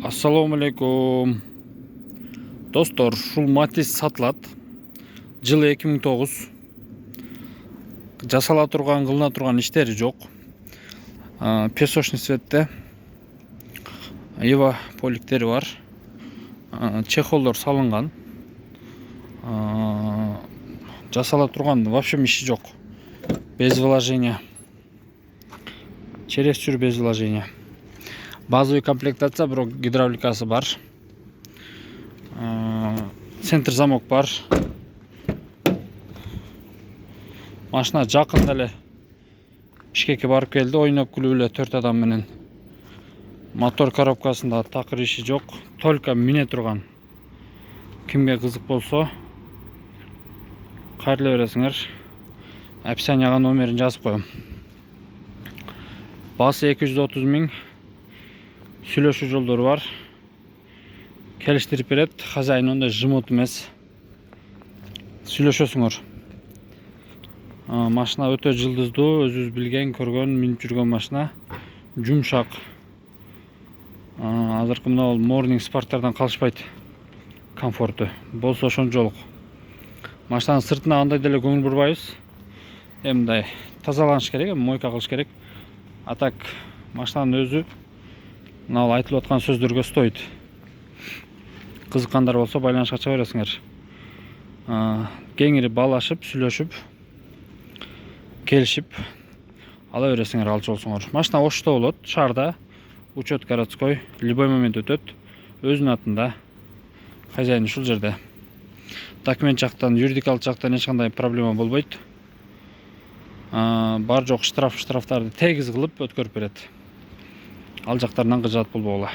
Assalamu alaikum. Dostlar, ушул Matiz сатылат. Жылы 2009. Жасала турган, кылына турган иштери жок. Песочный цветте. Ева поликтери бар. Чехолдор салынган. Жасала турган вообще иши жок. Без вложения. Чересчур без вложения. Базовый комплектация, бирок гидравликасы бар. Центр замок бар. Машина жакында эле Бишкекке барып келди, ойноп күлүп эле 4 адам менен. Мотор коробкасында такыр иши жок, только мине турган. Кимге кызык болсо, кайрыле бересиңер. Описанияга номерин жазып коем. Басы 230 000. Сүйлөшүү жолдору бар. Келиштирип берет. Хозяин ондай жымыт эмес. Сүйлөшөсүңөр. Машина өтө жылдыздуу, өзүбүз билген, көргөн, минип жүргөн машина. Жумшак. Азыркы мына Morning Spark'тардан калышпайт. Комфорту болсо ошончолук. Машинанын сыртына андай деле көңүл бурбайбыз. Мындай тазаланыш керек, мойка кылыш керек. А так машинанын өзү мына айтылып аткан сөздөргө стоит. Кызыккандар болсо байланышка чыга бересиңер. Кеңири баалашып, сүйлөшүп, келишип ала бересиңер, алчу болсоңор. Машина Ошто болот, шаарда, учет городской, любой момент өтөт. Өзүнүн атында. Хозяин ушул жерде. Документ жактан, юридикалык жактан эч кандай проблема болбойт. Бар жок штрафтарды тегиз кылып өткөрүп берет. Ал жактарынан кыжаат болбогула.